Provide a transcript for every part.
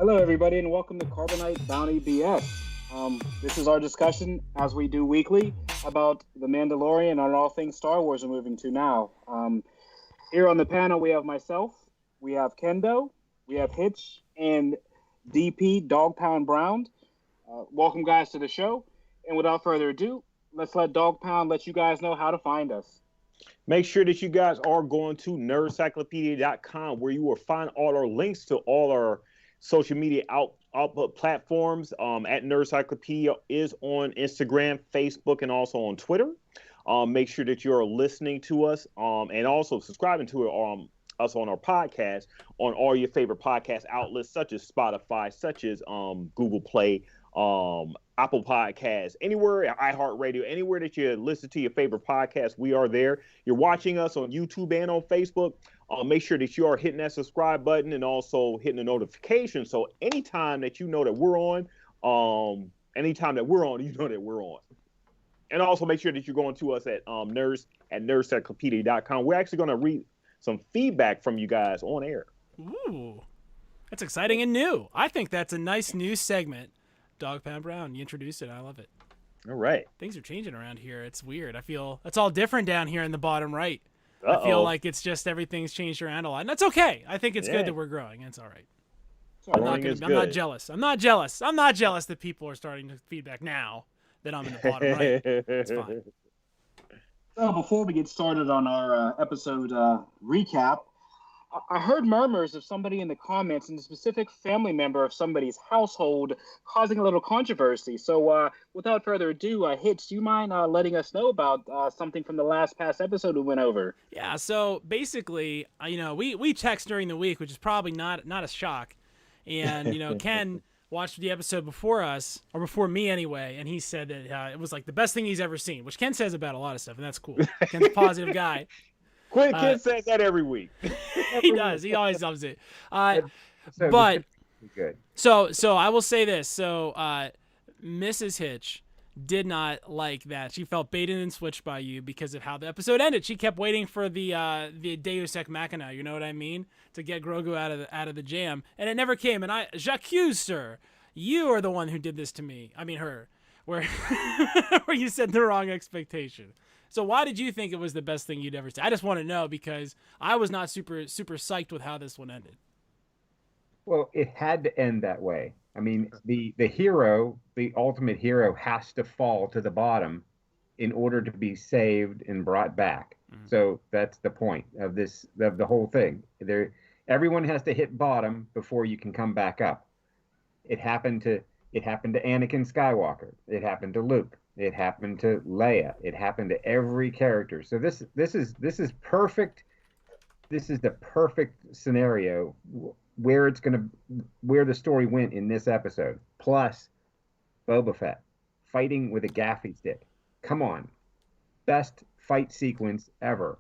Hello, everybody, and welcome to Carbonite Bounty BS. This is our discussion, as we do weekly, about The Mandalorian and all things Star Wars are moving to now. Here on the panel, we have myself, we have Kendo, we have Hitch, and DP, Dog Pound Brown. Welcome, guys, to the show. And without further ado, let's let Dog Pound let you guys know how to find us. Make sure that you guys are going to nerdcyclopedia.com, where you will find all our links to all our social media output platforms. At Nerdcyclopedia is on Instagram, Facebook, and also on Twitter. Make sure that you're listening to us and also subscribing to us on our podcast on all your favorite podcast outlets, such as Spotify, such as Google Play, Apple Podcasts, anywhere, iHeartRadio, anywhere that you listen to your favorite podcast, we are there. You're watching us on YouTube and on Facebook. Make sure that you are hitting that subscribe button and also hitting the notification. So anytime that you know that we're on, you know that we're on. And also make sure that you're going to us at nerdcyclopedia.com. We're actually going to read some feedback from you guys on air. Ooh, that's exciting and new. I think that's a nice new segment. Dog Pound Brown, you introduced it. I love it. All right. Things are changing around here. It's weird. I feel it's all different down here in the bottom right. Uh-oh. I feel like it's just everything's changed around a lot. And that's okay. I think it's good that we're growing. It's all right. I'm not jealous. I'm not jealous that people are starting to feedback now that I'm in the bottom right. It's fine. So before we get started on our episode recap, I heard murmurs of somebody in the comments and a specific family member of somebody's household causing a little controversy. So without further ado, Hitch, do you mind letting us know about something from the past episode we went over? Yeah, so basically, we text during the week, which is probably not a shock. And, Ken watched the episode before us, or before me anyway, and he said that it was like the best thing he's ever seen, which Ken says about a lot of stuff, and that's cool. Ken's a positive guy. Ken says that every week. He does. He always loves it. So I will say this. So Mrs. Hitch did not like that. She felt baited and switched by you because of how the episode ended. She kept waiting for the Deus Ex Machina, you know what I mean, to get Grogu out of the jam, and it never came. And j'accuse, sir, you are the one who did this to me. I mean her, where where you set the wrong expectation. So why did you think it was the best thing you'd ever seen? I just want to know, because I was not super psyched with how this one ended. Well, it had to end that way. I mean, the hero, the ultimate hero, has to fall to the bottom in order to be saved and brought back. Mm-hmm. So that's the point of the whole thing. Everyone has to hit bottom before you can come back up. It happened to Anakin Skywalker. It happened to Luke. It happened to Leia. It happened to every character. So this is perfect. This is the perfect scenario where the story went in this episode. Plus, Boba Fett fighting with a gaffy stick. Come on, best fight sequence ever.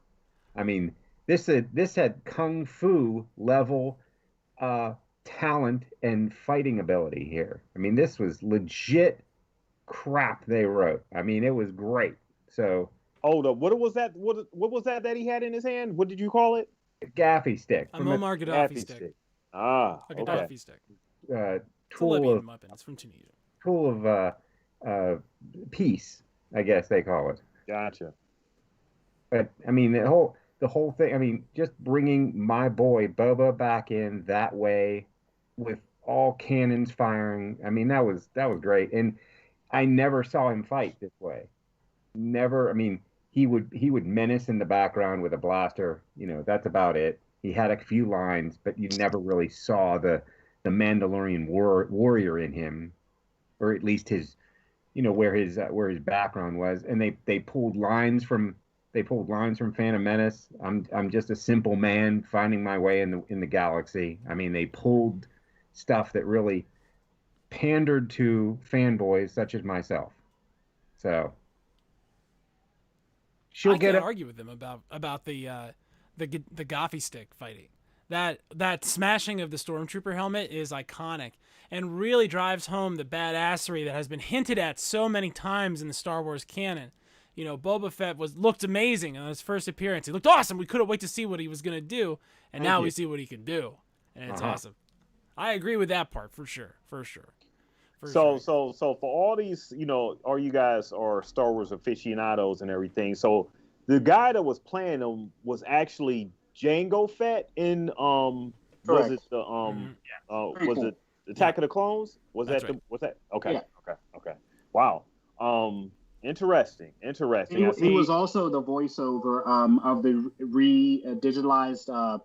I mean, this had kung fu level talent and fighting ability here. I mean, this was legit crap they wrote. I mean, it was great. So hold up, what was that? What was that he had in his hand? What did you call it? A gaffy stick. A Muammar Gaddafi stick. A Gaddafi stick. It's a Libyan weapon. It's from Tunisia. Tool of peace, I guess they call it. Gotcha. But I mean, the whole thing. I mean, just bringing my boy Boba back in that way with all cannons firing. I mean, that was great. And I never saw him fight this way. Never. I mean, he would menace in the background with a blaster. That's about it. He had a few lines, but you never really saw the Mandalorian warrior in him, or at least his, where his background was. And they pulled lines from Phantom Menace. I'm just a simple man finding my way in the galaxy. I mean, they pulled stuff that really pandered to fanboys such as myself. So I can't argue with them about the gaffy stick fighting. That smashing of the stormtrooper helmet is iconic and really drives home the badassery that has been hinted at so many times in the Star Wars canon. Boba Fett looked amazing on his first appearance. He looked awesome. We couldn't wait to see what he was going to do, and now we see what he can do, and it's awesome. I agree with that part for sure. So for all these, all you guys are Star Wars aficionados and everything. So the guy that was playing them was actually Jango Fett in was Correct. it the was Prequel. it Attack of the Clones? That's right. Was that okay? Yeah. Okay. Wow. Interesting. He was also the voiceover of the digitalized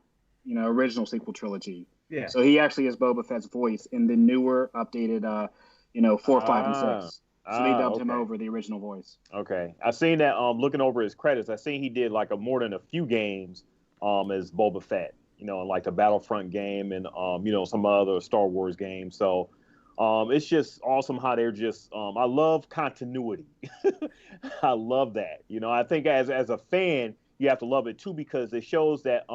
original sequel trilogy. Yeah. So he actually is Boba Fett's voice in the newer, updated 4, 5, and 6. So they dubbed him over the original voice. Okay. I seen that looking over his credits, I seen he did like more than a few games as Boba Fett, in like the Battlefront game and some other Star Wars games. So it's just awesome how they're just I love continuity. I love that. I think as a fan, you have to love it too, because it shows that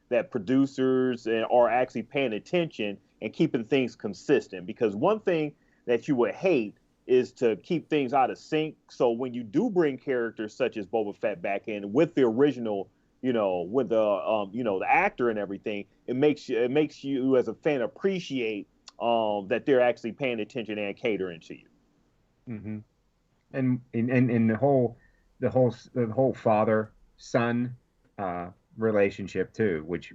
that producers are actually paying attention and keeping things consistent. Because one thing that you would hate is to keep things out of sync. So when you do bring characters such as Boba Fett back in with the original, with the the actor and everything, it makes you as a fan appreciate that they're actually paying attention and catering to you. Mm-hmm. And the whole father son relationship too, which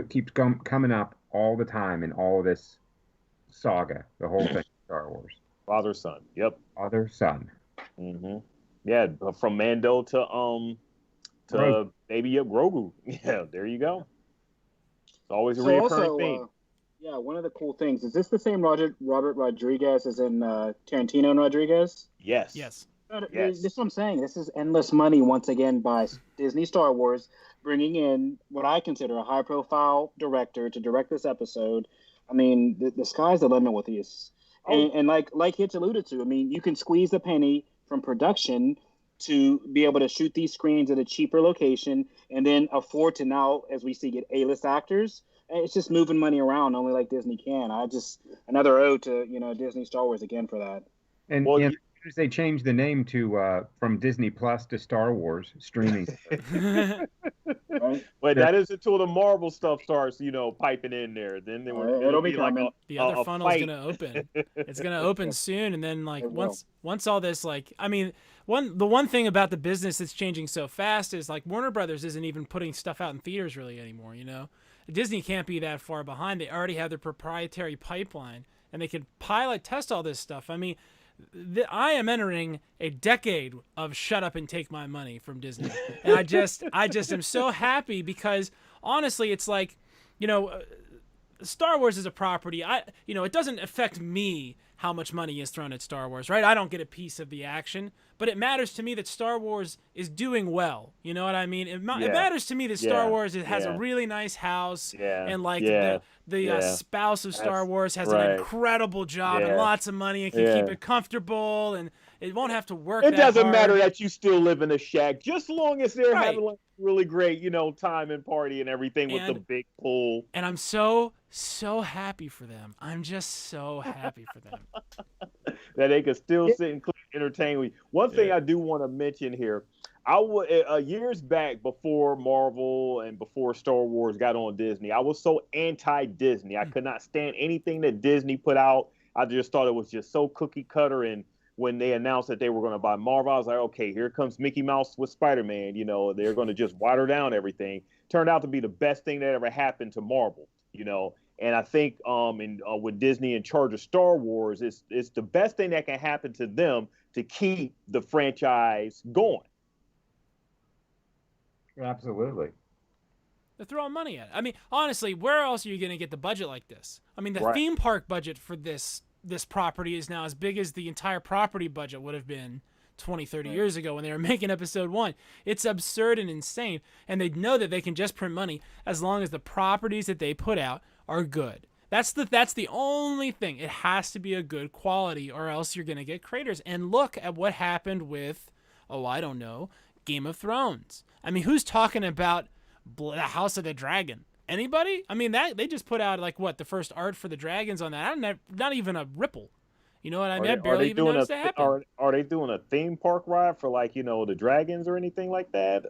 keeps coming up all the time in all of this saga, the whole thing, Star Wars. Father son, yep. Father son. Mm-hmm. Yeah, from Mando to Grogu. Baby Grogu. Yeah, there you go. It's always a So reoccurring theme. Yeah, one of the cool things is this the same Robert Rodriguez as in Tarantino and Rodriguez? Yes. Yes. Yes. This is what I'm saying. This is endless money once again by Disney Star Wars, bringing in what I consider a high-profile director to direct this episode. I mean, the sky's the limit with these. And like Hitch alluded to, I mean, you can squeeze the penny from production to be able to shoot these screens at a cheaper location and then afford to now, as we see, get A-list actors. It's just moving money around only like Disney can. Another ode to Disney Star Wars again for that. And they changed the name to from Disney Plus to Star Wars streaming. Right? But that is until the Marvel stuff starts, piping in there. Then it'll be coming. The other funnel's gonna open. It's gonna open soon, and then once all this the one thing about the business that's changing so fast is Warner Brothers isn't even putting stuff out in theaters really anymore. Disney can't be that far behind. They already have their proprietary pipeline, and they could test all this stuff. I mean, I am entering a decade of shut up and take my money from Disney. And I just am so happy because honestly, it's Star Wars is a property. It doesn't affect me how much money is thrown at Star Wars, right? I don't get a piece of the action, but it matters to me that Star Wars is doing well. You know what I mean? It matters to me that Star Wars has a really nice house, and the spouse of Star Wars has an incredible job and lots of money and can keep it comfortable, and it won't have to work. It doesn't hard. matter that you still live in a shack, just as long as they're having really great, time and party and everything with the big pool. And I'm so happy for them. I'm just so happy for them that they could still sit and entertain with you. One thing I do want to mention here, I was years back before Marvel and before Star Wars got on Disney, I was so anti-Disney. I could not stand anything that Disney put out. I just thought it was just so cookie cutter. And when they announced that they were going to buy Marvel, I was like, okay, here comes Mickey Mouse with Spider-Man. They're going to just water down everything. Turned out to be the best thing that ever happened to Marvel. And I think with Disney in charge of Star Wars, it's the best thing that can happen to them to keep the franchise going. Absolutely. They're throwing money at it. I mean, honestly, where else are you going to get the budget like this? I mean, the theme park budget for this property is now as big as the entire property budget would have been 20, 30 years ago when they were making episode 1. It's absurd and insane. And they know that they can just print money as long as the properties that they put out are good. That's the only thing. It has to be a good quality or else you're going to get craters. And look at what happened with, I don't know, Game of Thrones. I mean, who's talking about the House of the Dragon? Anybody? I mean, they just put out the first art for the dragons on that. Not even a ripple. You know what I mean? I barely even noticed that happen. Are they doing a theme park ride for the dragons or anything like that?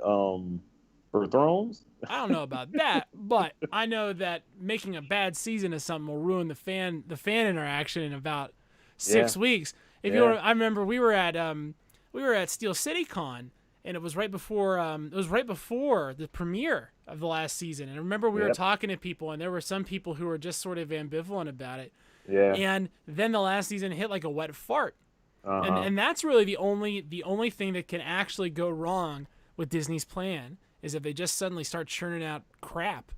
For Thrones? I don't know about that, but I know that making a bad season of something will ruin the fan interaction in about 6 weeks. I remember we were at Steel City Con, and it was right before the premiere of the last season. And I remember we were talking to people, and there were some people who were just sort of ambivalent about it. Yeah. And then the last season hit like a wet fart. And that's really the only thing that can actually go wrong with Disney's plan is if they just suddenly start churning out crap.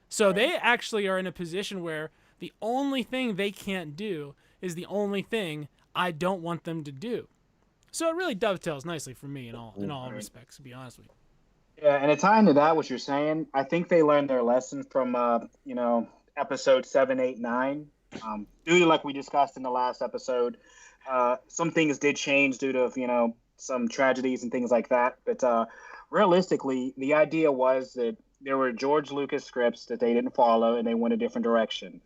So they actually are in a position where the only thing they can't do is the only thing I don't want them to do. So it really dovetails nicely for me in all respects, to be honest with you. Yeah, and to tie into that, what you're saying, I think they learned their lesson from, episode 7, 8, 9. Due to, like we discussed in the last episode, some things did change due to, some tragedies and things like that. But realistically, the idea was that there were George Lucas scripts that they didn't follow and they went a different direction.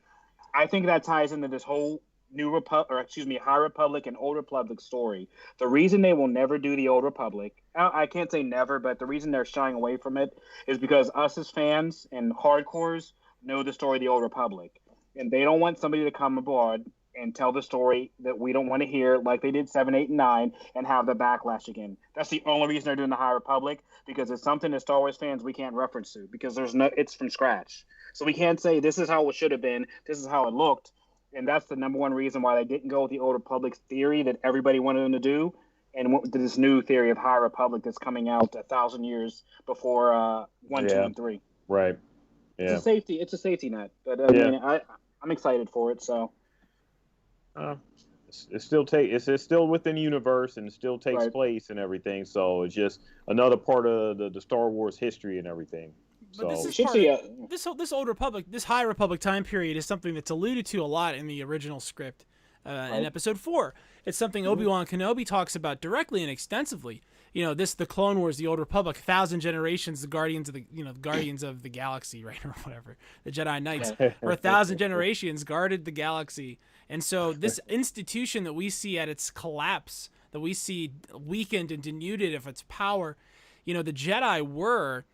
I think that ties into this whole High Republic and Old Republic story. The reason they will never do the Old Republic, I can't say never, but the reason they're shying away from it is because us as fans and hardcores know the story of the Old Republic. And they don't want somebody to come aboard and tell the story that we don't want to hear, like they did 7, 8, and 9, and have the backlash again. That's the only reason they're doing the High Republic, because it's something that Star Wars fans we can't reference to, because it's from scratch. So we can't say this is how it should have been, this is how it looked, and that's the number one reason why they didn't go with the Old Republic theory that everybody wanted them to do, and went to this new theory of High Republic that's coming out 1,000 years before 1, 2, and 3. Right. Yeah. It's a safety net, but I mean, I'm excited for it. So. It's still within the universe and it still takes place and everything. So it's just another part of the Star Wars history and everything. But so this Old Republic, this High Republic time period is something that's alluded to a lot in the original script in Episode 4. It's something Obi-Wan Kenobi talks about directly and extensively. The Clone Wars, the Old Republic, 1,000 generations, the Guardians of the Galaxy, right, or whatever, the Jedi Knights, for 1,000 generations guarded the galaxy. And so this institution that we see at its collapse, that we see weakened and denuded of its power, the Jedi were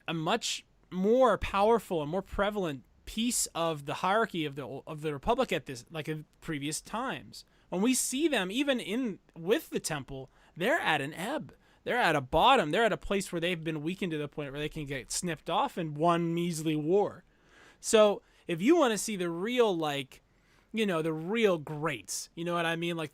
a much more powerful and more prevalent piece of the hierarchy of the Republic at this, like in previous times. When we see them, even with the Temple, they're at an ebb. They're at a bottom. They're at a place where they've been weakened to the point where they can get snipped off in one measly war. So if you want to see the real, the real greats, you know what I mean? Like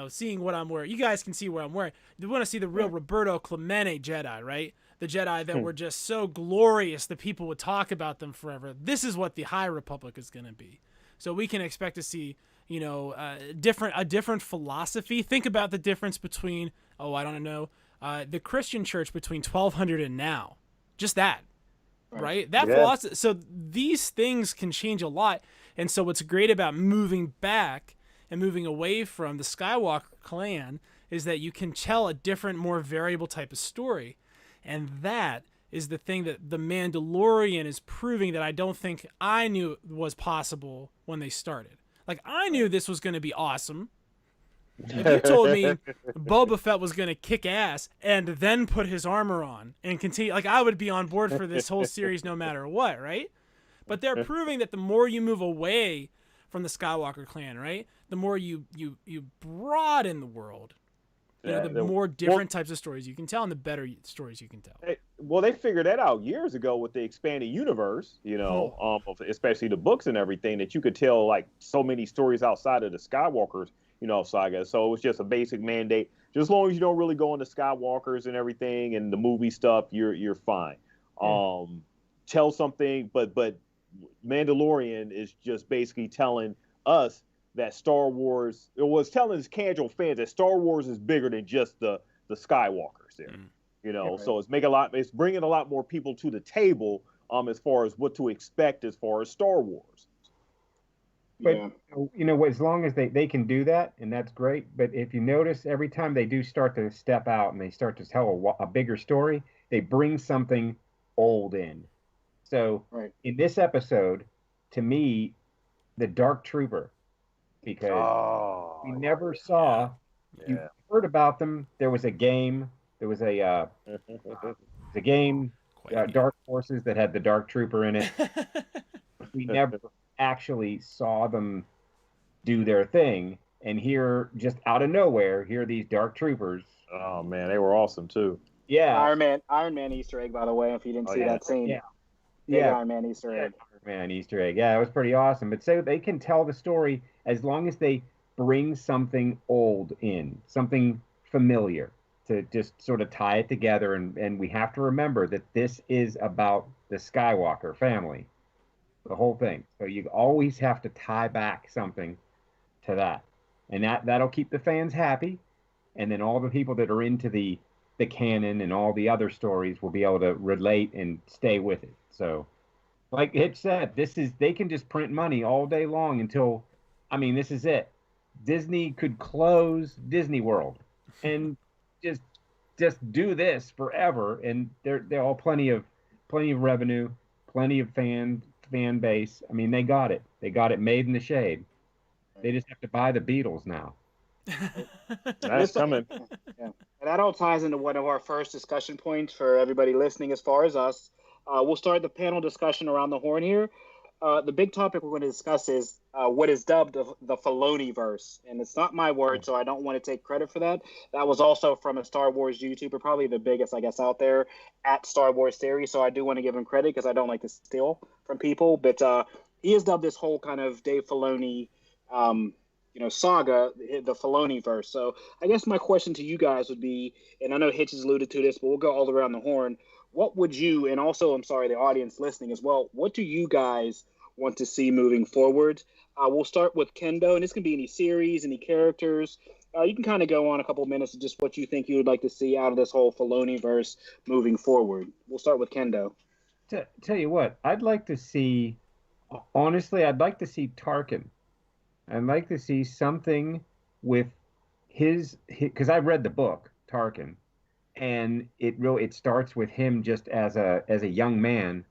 seeing what I'm wearing. You guys can see what I'm wearing. You want to see the real Roberto Clemente Jedi, right? The Jedi that were just so glorious that people would talk about them forever. This is what the High Republic is going to be. So we can expect to see, a different philosophy. Think about the difference between, the Christian church between 1200 and now. Just that, right? That philosophy. So these things can change a lot. And so what's great about moving back and moving away from the Skywalker clan is that you can tell a different, more variable type of story. And that is the thing that The Mandalorian is proving that I don't think I knew was possible when they started. Like, I knew this was going to be awesome. If you told me Boba Fett was going to kick ass and then put his armor on and continue, I would be on board for this whole series no matter what, right? But they're proving that the more you move away from the Skywalker clan, right, the more you broaden the world. The more different types of stories you can tell and the better stories you can tell. They figured that out years ago with the expanded universe, especially the books and everything, that you could tell so many stories outside of the Skywalkers, saga. So it was just a basic mandate. Just as long as you don't really go into Skywalkers and everything and the movie stuff, you're fine. Tell something, but Mandalorian is just basically telling us that Star Wars, it was telling its casual fans that Star Wars is bigger than just the Skywalkers there. So it's bringing a lot more people to the table as far as what to expect as far as Star Wars. But as long as they can do that, and that's great. But if you notice, every time they do start to step out and they start to tell a bigger story, they bring something old in. So in this episode, to me, the Dark Trooper, because we never saw, you heard about them. There was a game. There was a game quite a dark forces that had the Dark Trooper in it. game. We never actually saw them do their thing. And here, just out of nowhere, here are these Dark Troopers. Oh man, they were awesome too. Yeah. Iron Man Easter egg, by the way, if you didn't see yeah. that scene. Yeah. Big Yeah. Iron Man Easter egg. Iron Man Easter egg. Yeah, it was pretty awesome. But so they can tell the story as long as they bring something old in, something familiar to just sort of tie it together. And we have to remember that this is about the Skywalker family, the whole thing. So you always have to tie back something to that. And that'll keep the fans happy. And then all the people that are into the canon and all the other stories will be able to relate and stay with it. So like Hitch said, they can just print money all day long until, I mean, this is it. Disney could close Disney World and just do this forever, and they're all plenty of revenue, plenty of fan base. I mean, they got it made in the shade. They just have to buy the Beatles now. That's coming. Yeah. And that all ties into one of our first discussion points for everybody listening as far as us. We'll start the panel discussion around the horn here. The big topic we're going to discuss is what is dubbed the Filoni-verse. And it's not my word, so I don't want to take credit for that. That was also from a Star Wars YouTuber, probably the biggest, I guess, out there at Star Wars Theory. So I do want to give him credit because I don't like to steal from people. But he has dubbed this whole kind of Dave Filoni saga, the Filoni-verse. So I guess my question to you guys would be, and I know Hitch has alluded to this, but we'll go all around the horn. What would you, and also, I'm sorry, the audience listening as well, what do you guys want to see moving forward? We'll start with Kendo, and this can be any series, any characters. You can kind of go on a couple of minutes of just what you think you would like to see out of this whole Filoni-verse moving forward. We'll start with Kendo. Tell you what, I'd like to see Tarkin. I'd like to see something with his because I've read the book Tarkin, and it starts with him just as a young man,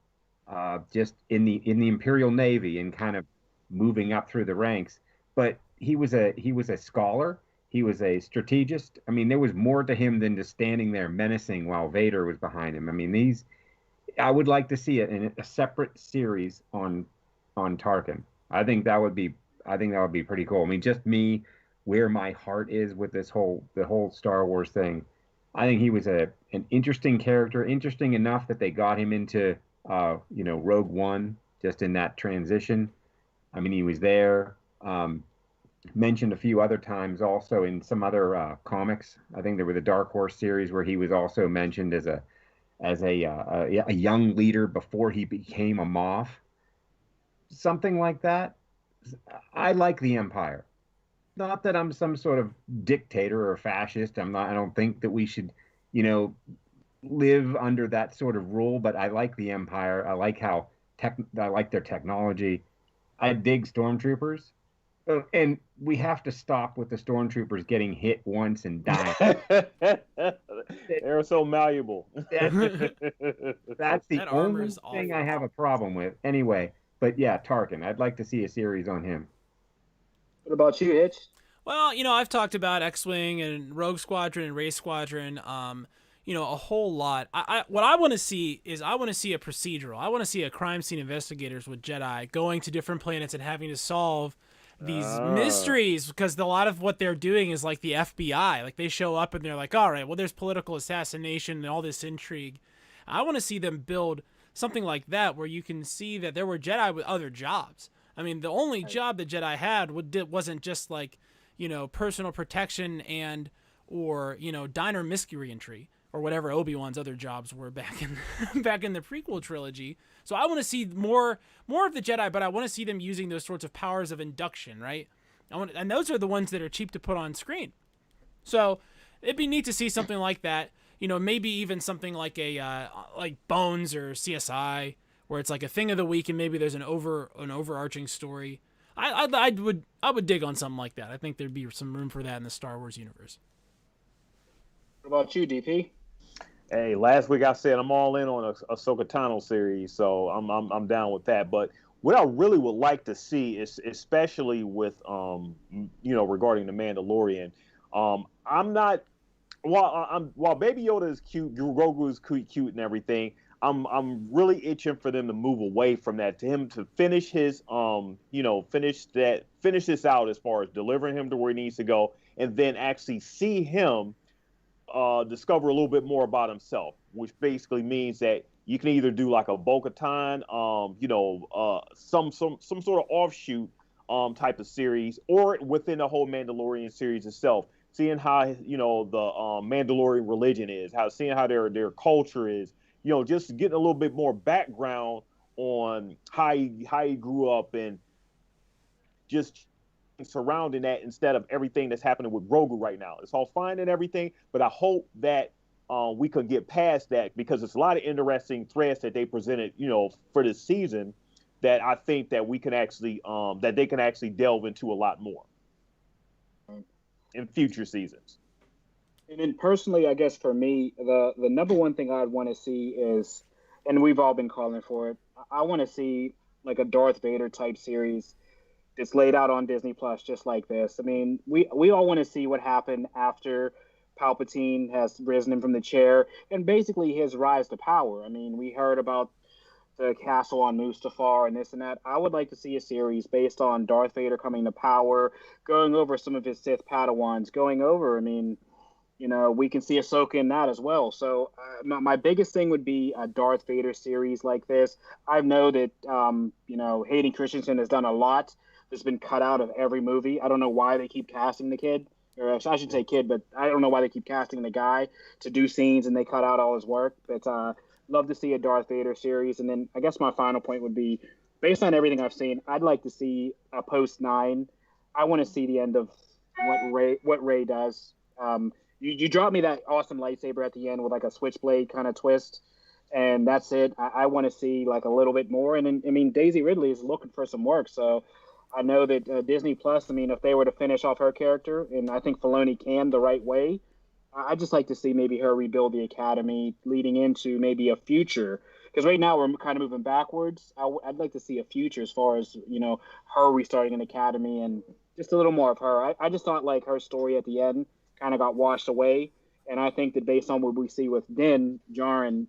just in the Imperial Navy and kind of moving up through the ranks. But he was a scholar. He was a strategist. I mean, there was more to him than just standing there menacing while Vader was behind him. I mean, I would like to see it in a separate series on Tarkin. I think that would be pretty cool. I mean, just me, where my heart is with the whole Star Wars thing. I think he was an interesting character, interesting enough that they got him into Rogue One, just in that transition. I mean, he was there. Mentioned a few other times also in some other comics. I think there was the Dark Horse series where he was also mentioned as a young leader before he became a Moff. Something like that. I like the Empire. Not that I'm some sort of dictator or fascist. I don't think that we should, live under that sort of rule, but I like the Empire. I like I like their technology. I dig stormtroopers. And we have to stop with the stormtroopers getting hit once and dying. They're so malleable. That's the only thing I have a problem with. Anyway, but yeah, Tarkin. I'd like to see a series on him. What about you, Hitch? Well, I've talked about X-Wing and Rogue Squadron and Race Squadron, a whole lot. What I want to see is a procedural. I want to see a crime scene investigators with Jedi going to different planets and having to solve these mysteries, because a lot of what they're doing is like the FBI. Like, they show up and they're like, all right, well, there's political assassination and all this intrigue. I want to see them build something like that where you can see that there were Jedi with other jobs. I mean, the only job that Jedi had wasn't just like, personal protection or diner mystery reentry or whatever Obi-Wan's other jobs were back in the prequel trilogy. So I want to see more of the Jedi, but I want to see them using those sorts of powers of induction, right? And those are the ones that are cheap to put on screen. So it'd be neat to see something like that. Maybe even something like like Bones or CSI, where it's like a thing of the week and maybe there's an overarching story. I would dig on something like that. I think there'd be some room for that in the Star Wars universe. What about you, DP? Hey, last week I said I'm all in on a Ahsoka Tano series, so I'm down with that. But what I really would like to see is, especially with regarding the Mandalorian, I'm not. While Baby Yoda is cute, Grogu is cute and everything, I'm really itching for them to move away from that, to him to finish his finish this out as far as delivering him to where he needs to go, and then actually see him discover a little bit more about himself, which basically means that you can either do like a Bo-Katan, some sort of offshoot type of series, or within the whole Mandalorian series itself, seeing how the Mandalorian religion is, seeing how their culture is, just getting a little bit more background on how he grew up, and just surrounding that, instead of everything that's happening with Grogu right now. It's all fine and everything, but I hope that we could get past that, because it's a lot of interesting threads that they presented, for this season, that I think that we can actually that they can actually delve into a lot more in future seasons. And then personally, I guess for me, the number one thing I'd want to see is, and we've all been calling for it, I want to see like a Darth Vader type series that's laid out on Disney Plus, just like this. I mean, we all want to see what happened after Palpatine has risen him from the chair, and basically his rise to power. I mean, we heard about the castle on Mustafar and this and that. I would like to see a series based on Darth Vader coming to power, going over some of his Sith Padawans, we can see Ahsoka in that as well. So my biggest thing would be a Darth Vader series like this. I know that, Hayden Christensen has done a lot that's been cut out of every movie. I don't know why they keep casting the kid, or I should say kid, but I don't know why they keep casting the guy to do scenes and they cut out all his work. But love to see a Darth Vader series. And then I guess my final point would be, based on everything I've seen, I'd like to see a post-9. I want to see the end of what Rey does. You dropped me that awesome lightsaber at the end with like a switchblade kind of twist, and that's it. I want to see like a little bit more. And then, I mean, Daisy Ridley is looking for some work, so I know that Disney Plus, I mean, if they were to finish off her character, and I think Filoni can the right way, I'd just like to see maybe her rebuild the Academy leading into maybe a future. Because right now we're kind of moving backwards. I'd like to see a future as far as, her restarting an Academy and just a little more of her. I just thought like her story at the end kind of got washed away. And I think that based on what we see with Din Djarin,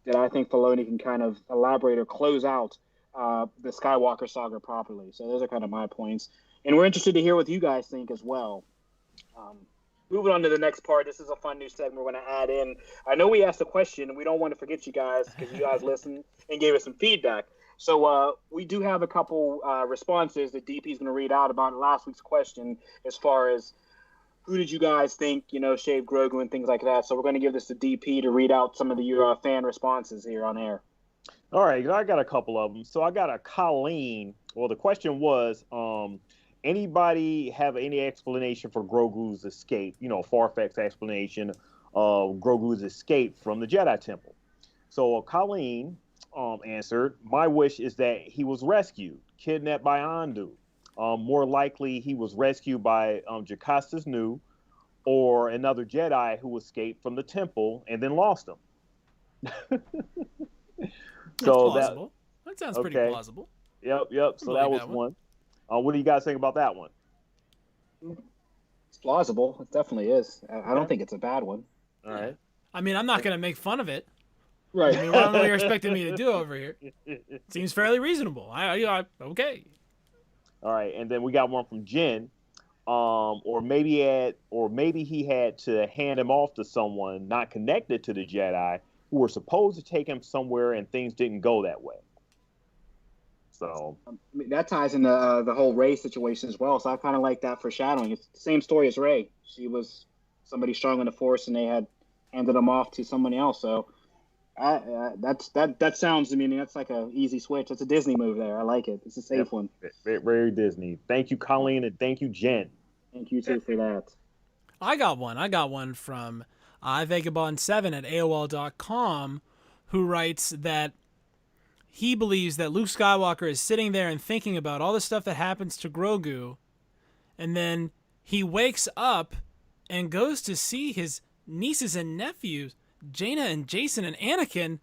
that I think Filoni can kind of elaborate or close out the Skywalker saga properly. So those are kind of my points. And we're interested to hear what you guys think as well. Moving on to the next part, this is a fun new segment we're going to add in. I know we asked a question, and we don't want to forget you guys, because you guys listened and gave us some feedback. So we do have a couple responses that DP is going to read out about last week's question, as far as who did you guys think, shaved Grogu and things like that. So we're going to give this to DP to read out some of the fan responses here on air. All right, I got a couple of them. So I got a Colleen. Well, the question was, anybody have any explanation for Grogu's escape? Far-fetched explanation of Grogu's escape from the Jedi Temple. So Colleen answered, my wish is that he was rescued, kidnapped by Andu. More likely, he was rescued by Jocasta Nu, or another Jedi who escaped from the temple and then lost him. That's plausible. That sounds pretty plausible. Yep. So that was one. What do you guys think about that one? It's plausible. It definitely is. I don't think it's a bad one. All right. I mean, I'm not going to make fun of it. Right. I mean, I don't know what you're expecting me to do over here. Seems fairly reasonable. Okay. All right, and then we got one from Jen, or maybe he had to hand him off to someone not connected to the Jedi who were supposed to take him somewhere, and things didn't go that way. So that ties into the whole Rey situation as well. So I kind of like that foreshadowing. It's the same story as Rey. She was somebody strong in the Force, and they had handed him off to somebody else. So that sounds. I mean, that's like a easy switch. It's a Disney move there. I like it. It's a safe one. Very Disney. Thank you, Colleen, and thank you, Jen. Thank you too for that. I got one from Vagabond7 at AOL.com, who writes that he believes that Luke Skywalker is sitting there and thinking about all the stuff that happens to Grogu, and then he wakes up and goes to see his nieces and nephews, Jaina and Jason and Anakin.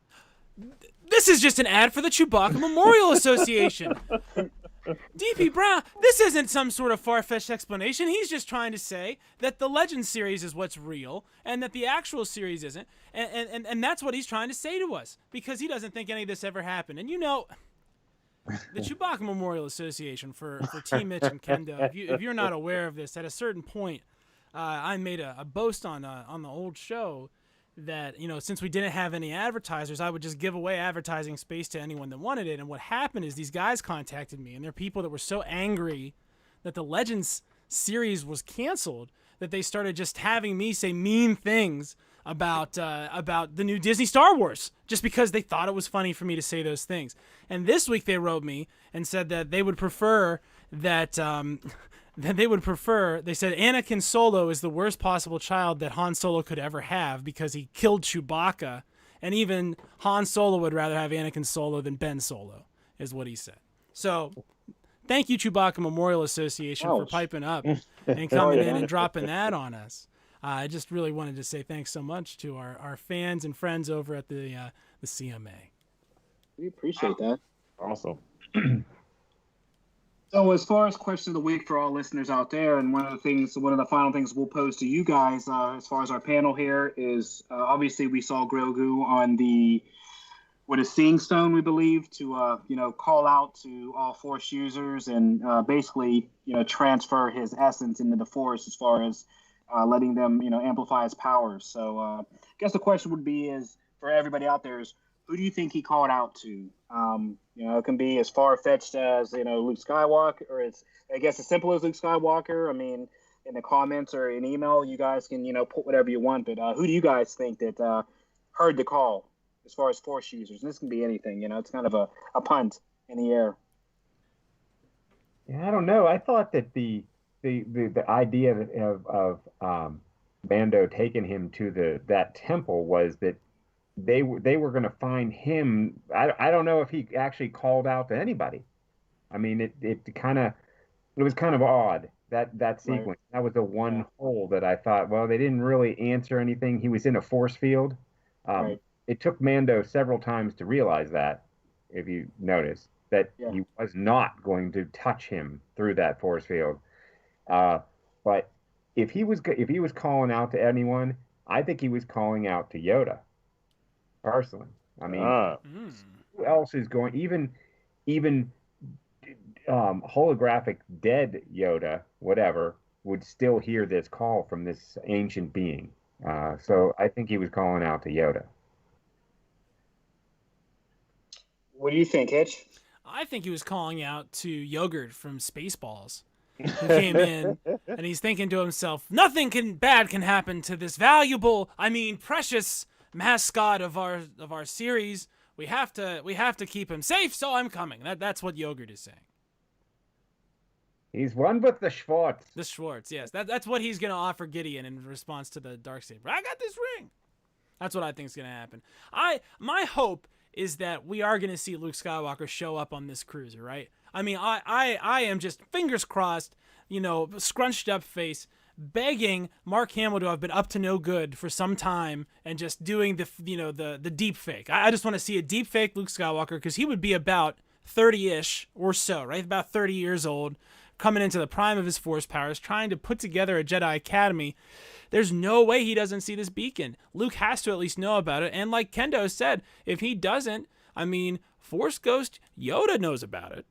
This is just an ad for the Chewbacca Memorial Association. DP Brown, this isn't some sort of far-fetched explanation. He's just trying to say that the Legends series is what's real and that the actual series isn't. And that's what he's trying to say to us because he doesn't think any of this ever happened. And the Chewbacca Memorial Association for TMitch and Kendo, if you're not aware of this, at a certain point, I made a boast on the old show that, since we didn't have any advertisers, I would just give away advertising space to anyone that wanted it. And what happened is these guys contacted me, and they're people that were so angry that the Legends series was canceled that they started just having me say mean things about the new Disney Star Wars just because they thought it was funny for me to say those things. And this week they wrote me and said that they would prefer that they said Anakin Solo is the worst possible child that Han Solo could ever have because he killed Chewbacca, and even Han Solo would rather have Anakin Solo than Ben Solo, is what he said. So thank you, Chewbacca Memorial Association, for piping up and coming in and dropping that on us. I just really wanted to say thanks so much to our fans and friends over at the CMA. We appreciate that. Awesome. So as far as question of the week for all listeners out there, and one of the final things we'll pose to you guys as far as our panel here is obviously we saw Grogu on with a Seeing Stone, we believe, to call out to all Force users and basically transfer his essence into the Force as far as letting them amplify his powers. So I guess the question would be is for everybody out there is, who do you think he called out to? It can be as far-fetched as, Luke Skywalker, or it's, I guess, as simple as Luke Skywalker. I mean, in the comments or in email, you guys can, put whatever you want. But who do you guys think that heard the call as far as Force users? And this can be anything, it's kind of a punt in the air. Yeah, I don't know. I thought that the idea of Mando taking him to that temple was that they were going to find him. I don't know if he actually called out to anybody. I mean, it was kind of odd that sequence. Right. That was the one hole that I thought, well, they didn't really answer anything. He was in a force field. Right. It took Mando several times to realize that, if you notice, that he was not going to touch him through that force field. But if he was calling out to anyone, I think he was calling out to Yoda. Personally, I mean, who else is going? Even holographic dead Yoda, whatever, would still hear this call from this ancient being. So I think he was calling out to Yoda. What do you think, Hitch? I think he was calling out to Yogurt from Spaceballs, who came in and he's thinking to himself, nothing bad can happen to this valuable, precious mascot of our series. We have to keep him safe, so I'm coming. That's what Yogurt is saying. He's one with the Schwartz. The Schwartz, yes. That's what he's gonna offer Gideon in response to the Darksaber. I got this ring. That's what I think is gonna happen. My hope is that we are gonna see Luke Skywalker show up on this cruiser, right? I mean, I am just fingers crossed, scrunched up face, begging Mark Hamill to have been up to no good for some time and just doing the deep fake. I just want to see a deep fake Luke Skywalker because he would be about 30-ish or so, right? About 30 years old, coming into the prime of his force powers, trying to put together a Jedi Academy. There's no way he doesn't see this beacon. Luke has to at least know about it. And like Kendo said, if he doesn't, Force Ghost Yoda knows about it.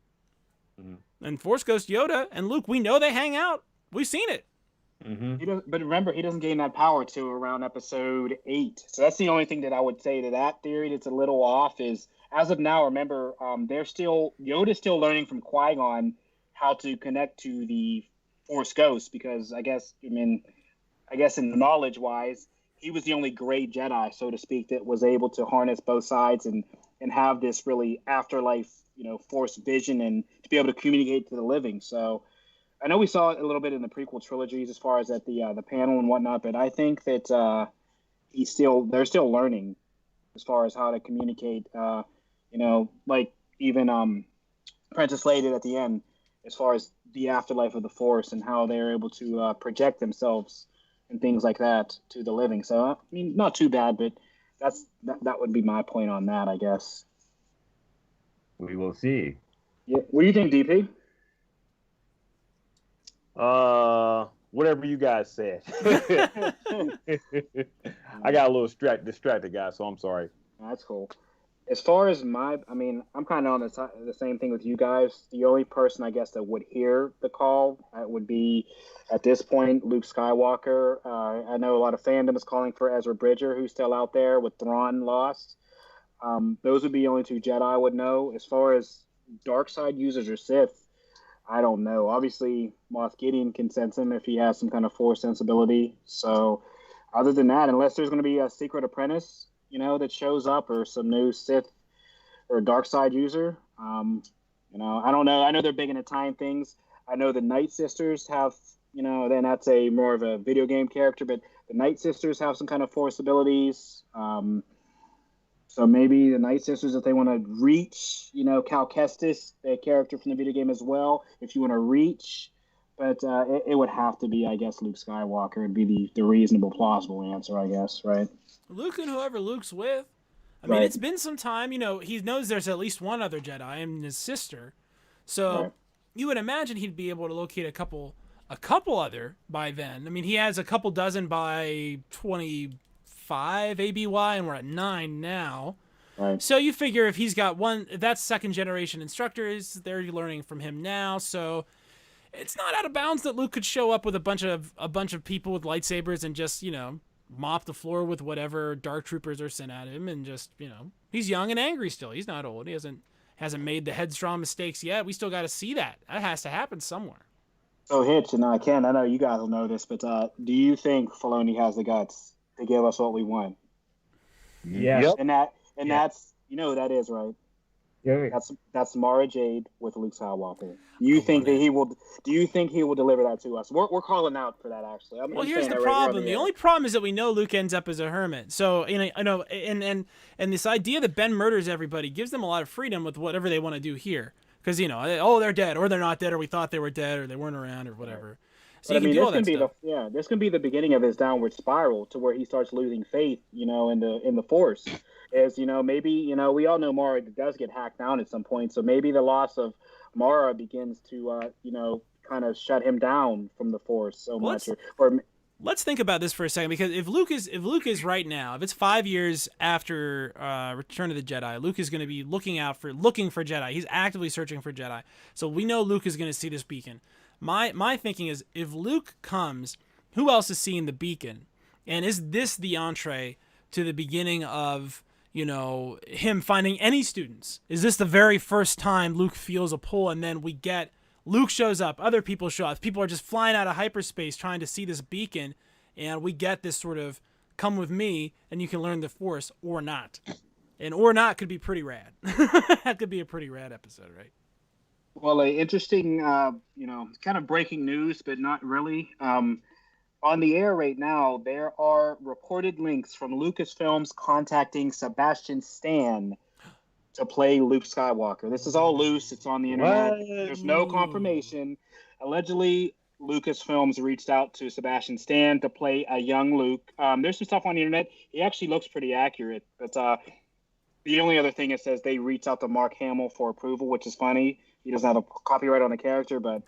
Mm-hmm. And Force Ghost Yoda and Luke, we know they hang out. We've seen it. Mm-hmm. But remember, he doesn't gain that power till around episode 8. So that's the only thing that I would say to that theory that's a little off is, as of now, remember, Yoda's still learning from Qui-Gon how to connect to the Force Ghost because I guess in knowledge-wise, he was the only gray Jedi, so to speak, that was able to harness both sides and have this really afterlife, Force vision and to be able to communicate to the living. So I know we saw it a little bit in the prequel trilogies as far as at the panel and whatnot, but I think that they're still learning as far as how to communicate. Like even Princess Leia at the end, as far as the afterlife of the Force and how they're able to project themselves and things like that to the living. So not too bad, but that would be my point on that, I guess. We will see. Yeah. What do you think, DP? Whatever you guys said. I got a little distracted, guys, so I'm sorry. That's cool. As far as I mean, I'm kind of on the same thing with you guys. The only person I guess that would hear the call would be, at this point, Luke Skywalker. I know a lot of fandom is calling for Ezra Bridger, who's still out there with Thrawn lost. Those would be the only two Jedi I would know. As far as dark side users or Sith, I don't know. Obviously, Moff Gideon can sense him if he has some kind of Force sensibility. So, other than that, unless there's going to be a secret apprentice, that shows up, or some new Sith or dark side user, I don't know. I know they're big into time things. I know the Night Sisters have, then that's a more of a video game character, but the Night Sisters have some kind of Force abilities. So maybe the Night Sisters, if they want to reach, Cal Kestis, the character from the video game as well, if you want to reach. But it would have to be, I guess, Luke Skywalker. It'd be the reasonable, plausible answer, I guess, right? Luke and whoever Luke's with. I mean, It's been some time. He knows there's at least one other Jedi and his sister. So you would imagine he'd be able to locate a couple other by then. I mean, he has a couple dozen by 25 ABY, and we're at 9 now. Right. So you figure if he's got one, that's second generation instructors, they're learning from him now. So it's not out of bounds that Luke could show up with a bunch of people with lightsabers and just, mop the floor with whatever dark troopers are sent at him, and just, he's young and angry still. He's not old. He hasn't made the headstrong mistakes yet. We still got to see that. That has to happen somewhere. So Hitch and Ken, I know you guys will know this, but do you think Filoni has the guts to give us what we want? Yes. Yep. And that's who that is, right? Yeah. That's Mara Jade with Luke Skywalker. Do you think he will deliver that to us? We're calling out for that, actually. Well, here's the problem. The only problem is that we know Luke ends up as a hermit. So I know, and this idea that Ben murders everybody gives them a lot of freedom with whatever they want to do here, because they're dead, or they're not dead, or we thought they were dead, or they weren't around, or whatever. So but, this can be the beginning of his downward spiral to where he starts losing faith, in the Force. Is maybe we all know Mara does get hacked down at some point, so maybe the loss of Mara begins to kind of shut him down from the Force so much. Let's think about this for a second, because if Luke is right now, if it's 5 years after Return of the Jedi, Luke is going to be looking for Jedi. He's actively searching for Jedi. So we know Luke is going to see this beacon. My thinking is, if Luke comes, who else is seeing the beacon? And is this the entree to the beginning of him finding any students? Is this the very first time Luke feels a pull, and then Luke shows up, other people show up, people are just flying out of hyperspace trying to see this beacon, and we get this sort of come with me and you can learn the Force, or not. And or not could be pretty rad. That could be a pretty rad episode, right? Well, interesting, kind of breaking news, but not really. On the air right now, there are reported links from Lucasfilms contacting Sebastian Stan to play Luke Skywalker. This is all loose. It's on the internet. What? There's no confirmation. Allegedly, Lucasfilms reached out to Sebastian Stan to play a young Luke. There's some stuff on the internet. He actually looks pretty accurate. But the only other thing it says they reached out to Mark Hamill for approval, which is funny. He doesn't have a copyright on the character, but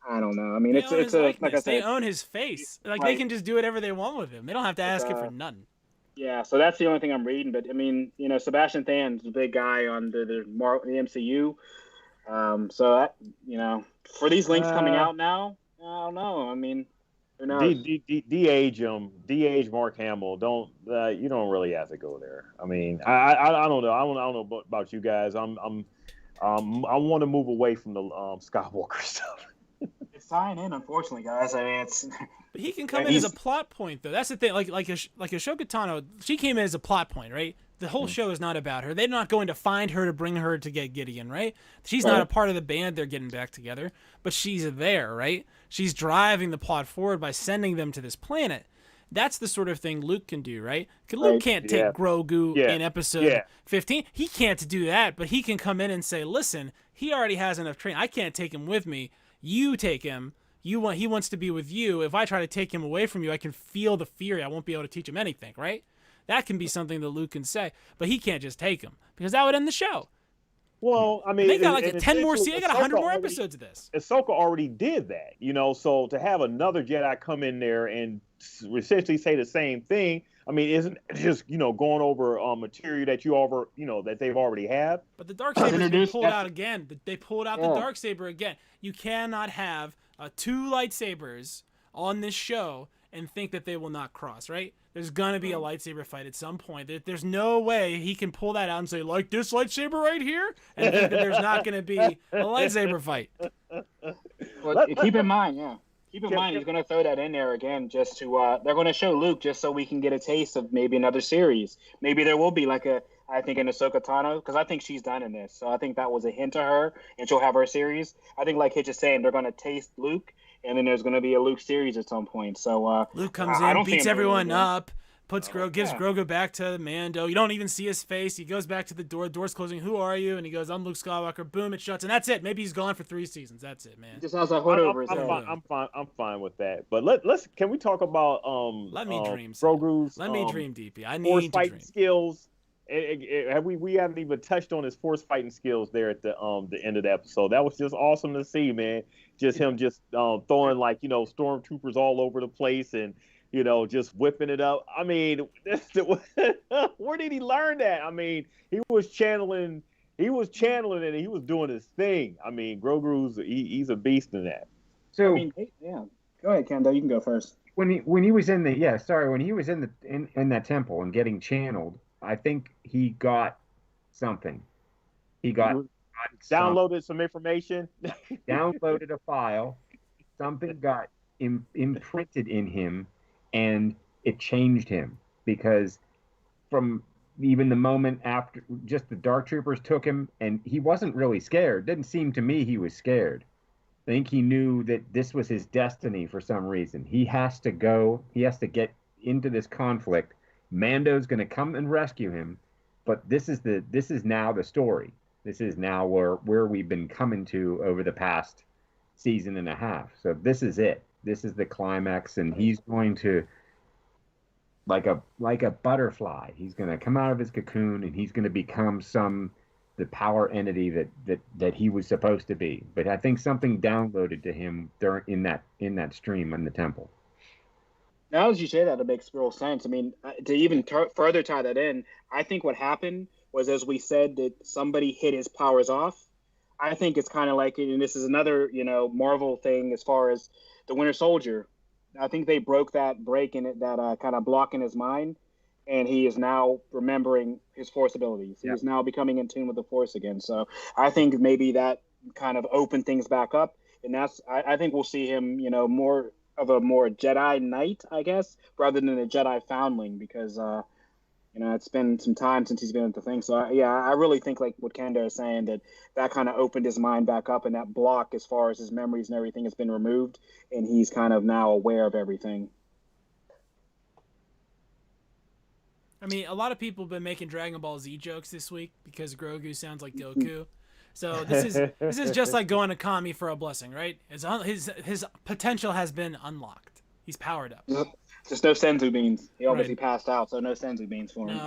I don't know. I mean, like I said, they own his face. Like They can just do whatever they want with him. They don't have to ask him for nothing. Yeah, so that's the only thing I'm reading. But I mean, Sebastian Stan's a big guy on the MCU. So that, for these links coming out now, I don't know. I mean, who knows? De-age Mark Hamill. You don't really have to go there. I mean, I don't know. I don't know about you guys. I want to move away from the Skywalker stuff. It's tying in, unfortunately, guys. I mean, it's. But he can come in as a plot point, though. That's the thing. Like Ahsoka Tano, she came in as a plot point, right? The whole show is not about her. They're not going to find her to bring her to get Gideon, right? She's not a part of the band. They're getting back together, but she's there, right? She's driving the plot forward by sending them to this planet. That's the sort of thing Luke can do, right? Luke can't take Grogu in episode 15. He can't do that, but he can come in and say, listen, he already has enough training. I can't take him with me. You take him. He wants to be with you. If I try to take him away from you, I can feel the fear. I won't be able to teach him anything, right? That can be something that Luke can say, but he can't just take him, because that would end the show. Well, I mean, They got like 10 more. essentially, They got 100 more Ahsoka episodes of this. Ahsoka already did that, you know. So to have another Jedi come in there and essentially say the same thing, I mean, isn't just going over material that that they've already have. But the dark saber's been pulled that's- out again. They pulled out Yeah. the dark saber again. You cannot have 2 lightsabers on this show and think that they will not cross, right? There's gonna be a lightsaber fight at some point. There's no way he can pull that out and say, like this lightsaber right here, and think that there's not gonna be a lightsaber fight. Well, keep in mind, he's going to throw that in there again just to. They're going to show Luke just so we can get a taste of maybe another series. Maybe there will be like I think an Ahsoka Tano, because I think she's done in this. So I think that was a hint to her, and she'll have her series. I think, like Hitch is saying, they're going to taste Luke, and then there's going to be a Luke series at some point. So Luke comes in, beats everyone up, gives Grogu back to Mando. You don't even see his face. He goes back to the door. Door's closing. "Who are you?" And he goes, "I'm Luke Skywalker." Boom, it shuts, and that's it. Maybe he's gone for 3 seasons. That's it, man. he just has a hood over his I'm head. fine. I'm fine with that. But let's can we talk about Let me dream. Grogu's Let me dream, DP. I force need to fighting dream. skills. We haven't even touched on his force fighting skills there at the end of the episode. That was just awesome to see, man. Just him throwing stormtroopers all over the place and just whipping it up. I mean, where did he learn that? I mean, he was channeling it and he was doing his thing. I mean, Grogu's he's a beast in that. So Go ahead, Kendo. You can go first. when he was in that temple and getting channeled, I think he got something. He got Downloaded some information. downloaded a file. Something got imprinted in him, and it changed him, because from even the moment after just the dark troopers took him, and he wasn't really scared. Didn't seem to me he was scared. I think he knew that this was his destiny for some reason. He has to get into this conflict. Mando's going to come and rescue him, but this is now the story. This is now where we've been coming to over the past season and a half. So this is it. This is the climax, and he's going to, like a butterfly, he's going to come out of his cocoon, and he's going to become the power entity that he was supposed to be. But I think something downloaded to him in that stream in the temple. Now, as you say that, it makes real sense. I mean, to even further tie that in, I think what happened was, as we said, that somebody hit his powers off. I think it's kind of like, and this is another, Marvel thing as far as the Winter Soldier. I think they broke that break in it, that kind of block in his mind, and he is now remembering his Force abilities. He is now becoming in tune with the Force again. So I think maybe that kind of opened things back up, and I think we'll see him, more of a Jedi Knight, I guess, rather than a Jedi foundling, because it's been some time since he's been at the thing. So I really think, like what Kendo is saying, that kind of opened his mind back up, and that block as far as his memories and everything has been removed, and he's kind of now aware of everything. I mean, a lot of people have been making Dragon Ball Z jokes this week because Grogu sounds like Goku. So this is just like going to Kami for a blessing, right? His potential has been unlocked. He's powered up. Just no senzu beans. He obviously passed out, so no senzu beans for him.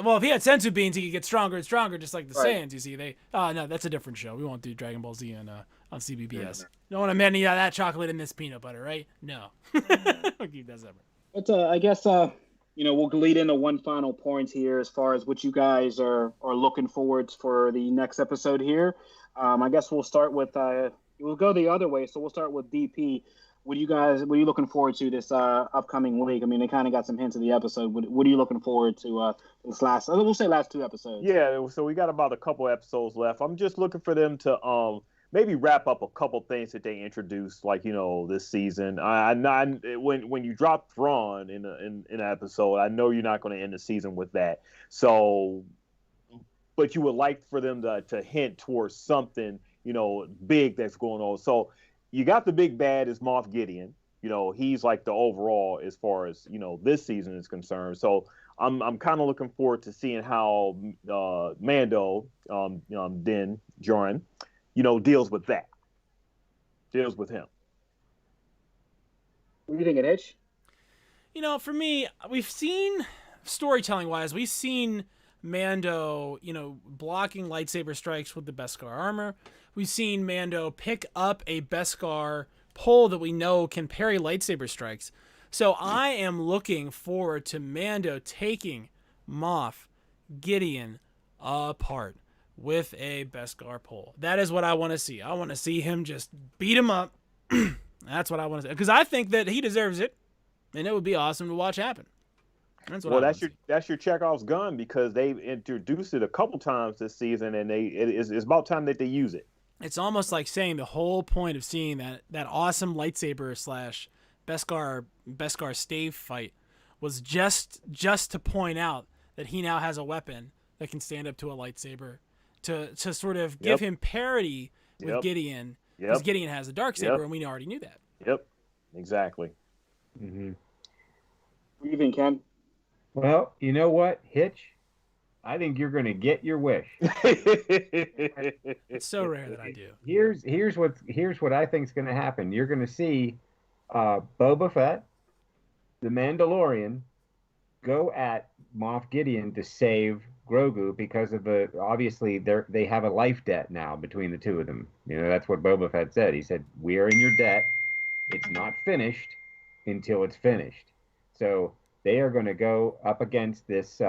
Well, if he had senzu beans, he could get stronger and stronger, just like the Saiyans. You see, no, that's a different show. We won't do Dragon Ball Z on CBBS. Don't want to mend any of that chocolate in this peanut butter, right? No. I'll keep that separate. But I guess we'll lead into one final point here as far as what you guys are looking forward for the next episode here. I guess we'll start with we'll go the other way, so we'll start with DP. What are you looking forward to this upcoming week? I mean, they kind of got some hints of the episode. What are you looking forward to this last 2 episodes? Yeah, so we got about a couple episodes left. I'm just looking for them to maybe wrap up a couple things that they introduced, like this season. When you drop Thrawn in an episode, I know you're not going to end the season with that. So, but you would like for them to hint towards something big that's going on. So you got the big bad is Moff Gideon. He's like the overall as far as this season is concerned. So I'm kind of looking forward to seeing how Mando Din Djarin deals with him. What do you think, Hitch? For me, we've seen, storytelling-wise, we've seen Mando, blocking lightsaber strikes with the Beskar armor. We've seen Mando pick up a Beskar pole that we know can parry lightsaber strikes. So I am looking forward to Mando taking Moff Gideon apart with a Beskar pole. That is what I want to see. I want to see him just beat him up. That's what I want to see. Because I think that he deserves it, and it would be awesome to watch happen. That's what that's your Chekhov's gun, because they've introduced it a couple times this season, and it's about time that they use it. It's almost like saying the whole point of seeing that awesome lightsaber / Beskar stave fight was just to point out that he now has a weapon that can stand up to a lightsaber, to sort of give him parity with Gideon, because Gideon has a dark saber, and we already knew that. Yep, exactly. Mm-hmm. What do you think, Ken? Well, you know what, Hitch? I think you're going to get your wish. It's so rare that I do. Here's what I think is going to happen. You're going to see Boba Fett, the Mandalorian, go at Moff Gideon to save Grogu, because of obviously they have a life debt now between the two of them. That's what Boba Fett said. He said, "We are in your debt. It's not finished until it's finished." So they are going to go up against this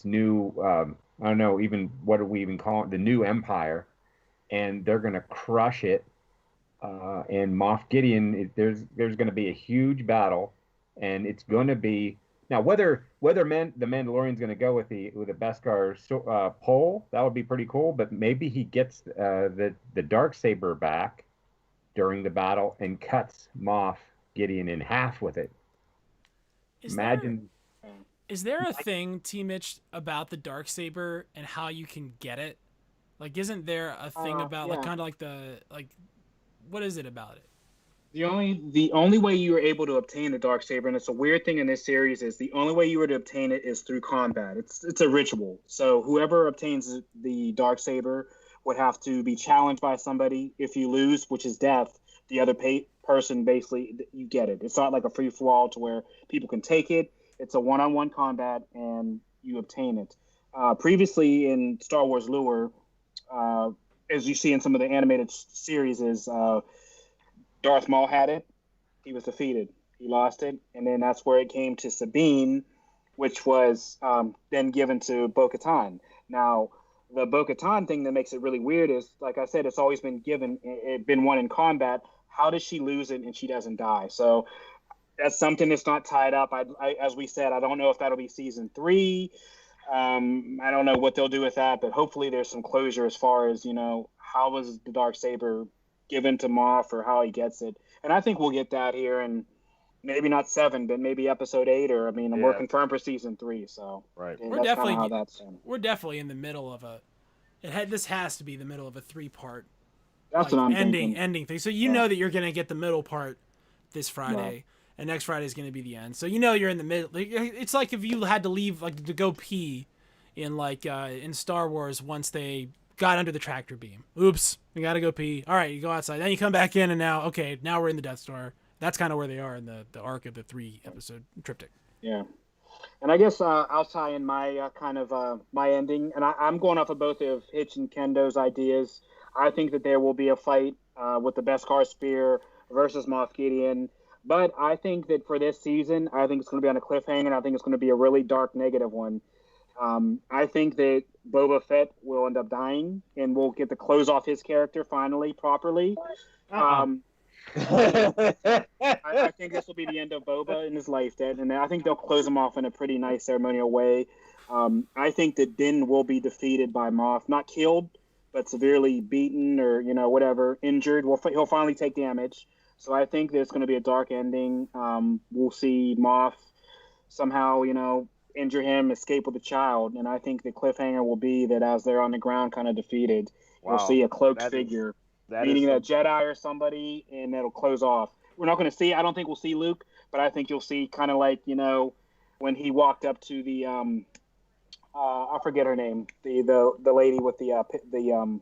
new I don't know even what do we even call it, the new Empire, and they're going to crush it. And Moff Gideon, there's going to be a huge battle, and it's going to be now whether the Mandalorian's going to go with the Beskar pole, that would be pretty cool. But maybe he gets the Darksaber back during the battle and cuts Moff Gideon in half with it. Is there a thing, TMitch, about the Darksaber and how you can get it? Like, isn't there a thing about what is it about it? The only way you were able to obtain the Darksaber, and it's a weird thing in this series, is the only way you were to obtain it is through combat. It's a ritual. So whoever obtains the Darksaber would have to be challenged by somebody. If you lose, which is death, the other person basically, you get it. It's not like a free for all to where people can take it. It's a one-on-one combat, and you obtain it. Previously in Star Wars lore, as you see in some of the animated series, is Darth Maul had it. He was defeated. He lost it, and then that's where it came to Sabine, which was then given to Bo-Katan. Now, the Bo-Katan thing that makes it really weird is, like I said, it's always been given. It's been won in combat. How does she lose it and she doesn't die? So that's something that's not tied up. As we said, I don't know if that'll be season 3. I don't know what they'll do with that, but hopefully there's some closure as far as, how was the Darksaber given to Moff or how he gets it. And I think we'll get that here in maybe not 7, but maybe episode 8, or we're confirmed for season 3. So right, we're definitely in the middle of this has to be the middle of a 3-part. That's what I'm ending thing. So know that you're gonna get the middle part this Friday. Right. And next Friday is going to be the end. So you're in the middle. It's like if you had to leave, like, to go pee in Star Wars once they got under the tractor beam. Oops, you got to go pee. All right, you go outside. Then you come back in, and now we're in the Death Star. That's kind of where they are in the arc of the 3-episode triptych. Yeah. And I guess I'll tie in my my ending. And I'm going off of both of Hitch and Kendo's ideas. I think that there will be a fight with the Beskar Spear versus Moff Gideon. But I think that for this season, I think it's going to be on a cliffhanger. I think it's going to be a really dark, negative one. I think that Boba Fett will end up dying, and we'll get to close off his character finally, properly. I think this will be the end of Boba in his life, and I think they'll close him off in a pretty nice ceremonial way. I think that Din will be defeated by Moff, not killed, but severely beaten or whatever, injured. He'll finally take damage. So I think there's going to be a dark ending. We'll see Moff somehow, injure him, escape with a child. And I think the cliffhanger will be that as they're on the ground kind of defeated, we'll see a cloaked figure, meaning a Jedi or somebody, and that'll close off. We're not going to see, I don't think we'll see Luke, but I think you'll see kind of like, when he walked up to the, I forget her name, the lady with the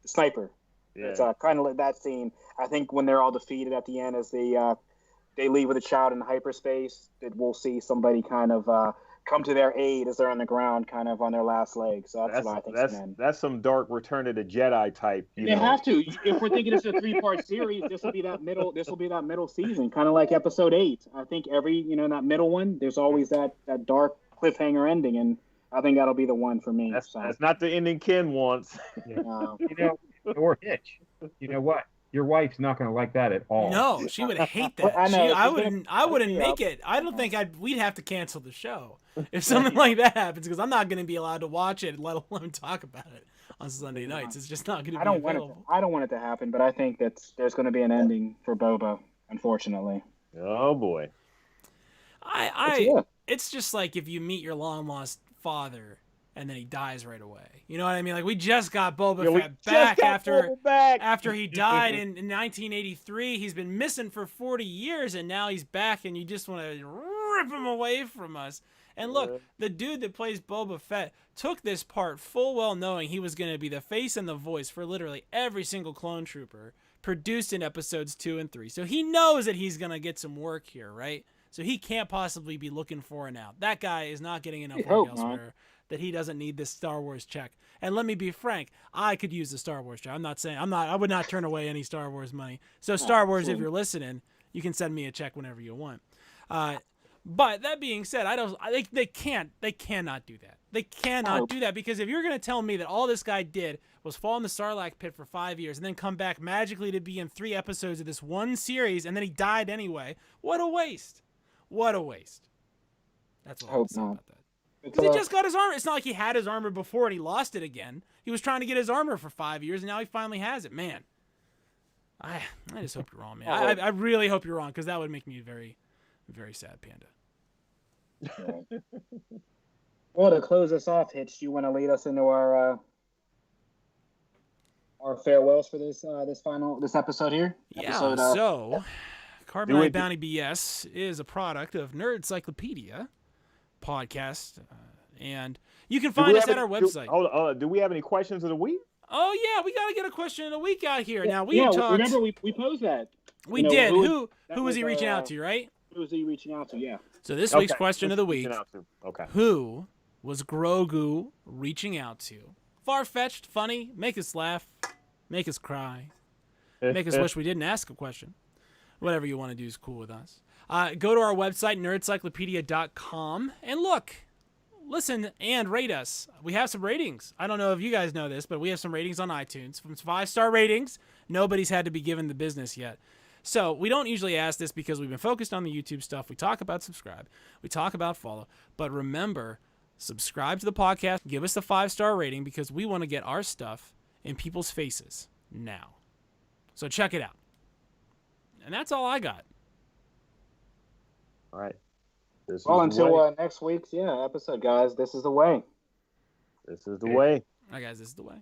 sniper. Yeah. It's kind of like that scene. I think when they're all defeated at the end, as they leave with a child in hyperspace, that we'll see somebody kind of come to their aid as they're on the ground, kind of on their last leg. So that's what I think. That's some dark Return of the Jedi type. They have to. If we're thinking it's a 3-part series, this will be that middle. This will be that middle season, kind of like Episode 8. I think every that middle one, there's always that dark cliffhanger ending, and I think that'll be the one for me. That's not the ending Ken wants. Or Hitch. You know what? Your wife's not going to like that at all. No, she would hate that. I wouldn't make it. I don't think we'd have to cancel the show if something like that happens, because I'm not going to be allowed to watch it, let alone talk about it on Sunday nights. It's just not going to be available. I don't want it to happen, but I think that there's going to be an ending for Boba, unfortunately. Oh boy. It's just like if you meet your long lost father and then he dies right away. You know what I mean? Like, we just got Boba Fett back after he died in 1983. He's been missing for 40 years, and now he's back, and you just want to rip him away from us. And look, the dude that plays Boba Fett took this part full well knowing he was going to be the face and the voice for literally every single clone trooper produced in episodes 2 and 3. So he knows that he's going to get some work here, right? So he can't possibly be looking for an out. That guy is not getting enough work elsewhere. That he doesn't need this Star Wars check. And let me be frank, I could use the Star Wars check. I would not turn away any Star Wars money. So Star Wars, if you're listening, you can send me a check whenever you want. But that being said, they cannot do that. They cannot do that, because if you're going to tell me that all this guy did was fall in the Sarlacc pit for 5 years and then come back magically to be in 3 episodes of this one series and then he died anyway, what a waste. What a waste. That's what I would say about that. Because he just got his armor. It's not like he had his armor before and he lost it again. He was trying to get his armor for 5 years, and now he finally has it. Man, I just hope you're wrong, man. I really hope you're wrong, because that would make me very, very sad, Panda. Well, to close us off, Hitch, do you want to lead us into our farewells for this episode here? Yeah. So, Carbonite Bounty BS is a product of Nerdcyclopedia podcast, and you can find us at our website. Do we have any questions of the week? Oh yeah, we got to get a question of the week out here. Now remember we posed that. We did. Who was he reaching out to, right? Who was he reaching out to? Yeah. So this week's question of the week. Okay. Who was Grogu reaching out to? Far-fetched, funny, make us laugh, make us cry, make us wish we didn't ask a question. Whatever you want to do is cool with us. Go to our website, nerdcyclopedia.com, and look, listen, and rate us. We have some ratings. I don't know if you guys know this, but we have some ratings on iTunes. From 5-star ratings, nobody's had to be given the business yet. So we don't usually ask this because we've been focused on the YouTube stuff. We talk about subscribe. We talk about follow. But remember, subscribe to the podcast. Give us the 5-star rating, because we want to get our stuff in people's faces now. So check it out. And that's all I got. All right. Until next week's episode, guys. This is the way. This is the way. All right, guys. This is the way.